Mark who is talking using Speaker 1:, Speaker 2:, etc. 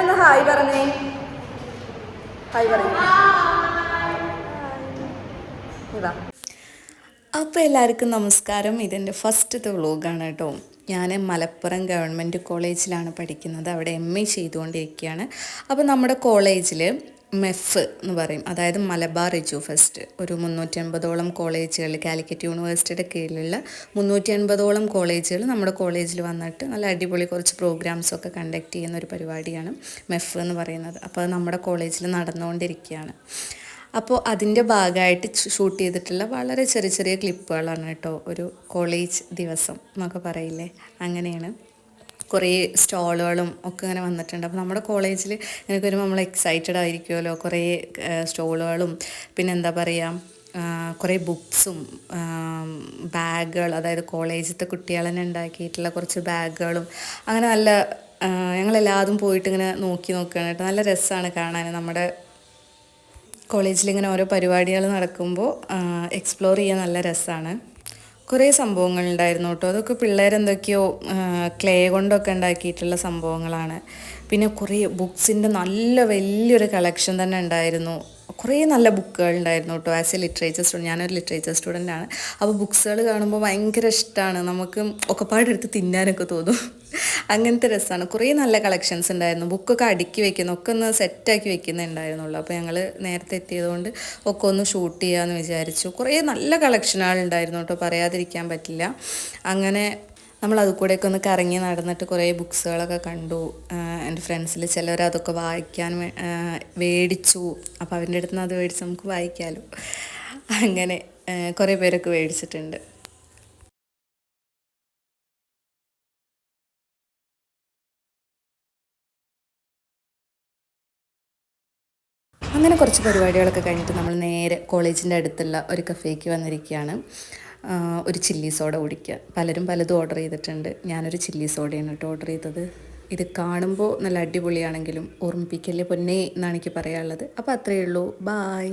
Speaker 1: ഒന്ന് ഹായ് പറഞ്ഞേ. ഹായ് പറഞ്ഞു. ഇതാ. അപ്പോൾ എല്ലാവർക്കും നമസ്കാരം. ഇതെൻ്റെ ഫസ്റ്റത്തെ വ്ളോഗാണ് കേട്ടോ. ഞാൻ മലപ്പുറം ഗവൺമെൻറ് കോളേജിലാണ് പഠിക്കുന്നത്. അവിടെ MA ചെയ്തുകൊണ്ടിരിക്കുകയാണ്. അപ്പോൾ നമ്മുടെ കോളേജിൽ മെഫ് എന്ന് പറയും, അതായത് മലബാർ എജു ഫെസ്റ്റ്. ഒരു 350ഓളം കോളേജുകൾ, കാലിക്കറ്റ് യൂണിവേഴ്സിറ്റിയുടെ കീഴിലുള്ള 350ഓളം കോളേജുകൾ നമ്മുടെ കോളേജിൽ വന്നിട്ട് നല്ല അടിപൊളി കുറച്ച് പ്രോഗ്രാംസൊക്കെ കണ്ടക്ട് ചെയ്യുന്ന ഒരു പരിപാടിയാണ് മെഫ് എന്ന് പറയുന്നത്. അപ്പോൾ അത് നമ്മുടെ കോളേജിൽ നടന്നുകൊണ്ടിരിക്കുകയാണ്. അപ്പോൾ അതിൻ്റെ ഭാഗമായിട്ട് ഷൂട്ട് ചെയ്തിട്ടുള്ള വളരെ ചെറിയ ചെറിയ ക്ലിപ്പുകളാണ് കേട്ടോ. ഒരു കോളേജ് ദിവസം എന്നൊക്കെ പറയില്ലേ, അങ്ങനെയാണ്. കുറേ സ്റ്റോളുകളും ഒക്കെ ഇങ്ങനെ വന്നിട്ടുണ്ട്. അപ്പോൾ നമ്മുടെ കോളേജിൽ ഇങ്ങനെ വരുമ്പോൾ നമ്മൾ എക്സൈറ്റഡ് ആയിരിക്കുമല്ലോ. കുറേ സ്റ്റോളുകളും പിന്നെ എന്താ പറയുക, കുറേ ബുക്സും ബാഗുകൾ, അതായത് കോളേജിലത്തെ കുട്ടികൾ തന്നെ ഉണ്ടാക്കിയിട്ടുള്ള കുറച്ച് ബാഗുകളും അങ്ങനെ നല്ല ഞങ്ങളെല്ലാതും പോയിട്ട് ഇങ്ങനെ നോക്കുകയാണ് കേട്ടോ. നല്ല രസമാണ് കാണാൻ. നമ്മുടെ കോളേജിലിങ്ങനെ ഓരോ പരിപാടികൾ നടക്കുമ്പോൾ എക്സ്പ്ലോർ ചെയ്യാൻ നല്ല രസമാണ്. കുറേ സംഭവങ്ങളുണ്ടായിരുന്നു കേട്ടോ. അതൊക്കെ പിള്ളേരെന്തൊക്കെയോ ക്ലേ കൊണ്ടൊക്കെ ഉണ്ടാക്കിയിട്ടുള്ള സംഭവങ്ങളാണ്. പിന്നെ കുറേ ബുക്സിൻ്റെ നല്ല വലിയൊരു കളക്ഷൻ തന്നെ ഉണ്ടായിരുന്നു. കുറേ നല്ല ബുക്കുകൾ ഉണ്ടായിരുന്നു കേട്ടോ. ആസ് എ ലിറ്ററേച്ചർ സ്റ്റുഡൻറ്റ്, ഞാനൊരു ലിറ്ററേച്ചർ സ്റ്റുഡൻ്റാണ്. അപ്പോൾ ബുക്സുകൾ കാണുമ്പോൾ ഭയങ്കര ഇഷ്ടമാണ്. നമുക്ക് ഒക്കെപ്പാടെടുത്ത് തിന്നാനൊക്കെ തോന്നും. അങ്ങനത്തെ രസമാണ്. കുറേ നല്ല കളക്ഷൻസ് ഉണ്ടായിരുന്നു. ബുക്കൊക്കെ അടുക്കി വെക്കുന്ന ഒക്കെ ഒന്ന് സെറ്റാക്കി വെക്കുന്നുണ്ടായിരുന്നുള്ളൂ. അപ്പോൾ ഞങ്ങൾ നേരത്തെ എത്തിയതുകൊണ്ട് ഒക്കെ ഒന്ന് ഷൂട്ട് ചെയ്യാമെന്ന് വിചാരിച്ചു. കുറേ നല്ല കളക്ഷനുകളുണ്ടായിരുന്നു കേട്ടോ, പറയാതിരിക്കാൻ പറ്റില്ല. അങ്ങനെ നമ്മൾ അതുകൂടെയൊക്കെ ഒന്ന് കറങ്ങി നടന്നിട്ട് കുറേ ബുക്സുകളൊക്കെ കണ്ടു. എൻ്റെ ഫ്രണ്ട്സിൽ ചിലർ അതൊക്കെ വായിക്കാൻ മേടിച്ചു. അപ്പോൾ അവരുടെ അടുത്ത് നിന്ന് അത് മേടിച്ച് നമുക്ക് വായിക്കാമല്ലോ. അങ്ങനെ കുറേ പേരൊക്കെ മേടിച്ചിട്ടുണ്ട്. അങ്ങനെ കുറച്ച് പരിപാടികളൊക്കെ കഴിഞ്ഞിട്ട് നമ്മൾ നേരെ കോളേജിൻ്റെ അടുത്തുള്ള ഒരു കഫേക്ക് വന്നിരിക്കുകയാണ്. ഒരു ചില്ലി സോഡ കുടിക്കുക. പലരും പലതും ഓർഡർ ചെയ്തിട്ടുണ്ട്. ഞാനൊരു ചില്ലി സോഡയാണ് കേട്ടോ ഓർഡർ ചെയ്തത്. ഇത് കാണുമ്പോൾ നല്ല അടിപൊളിയാണെങ്കിലും ഓർമ്മിപ്പിക്കല്ലേ പൊന്നേ എന്നാണ് എനിക്ക് പറയാനുള്ളത്. അപ്പോൾ അത്രയേ ഉള്ളൂ. ബായ്.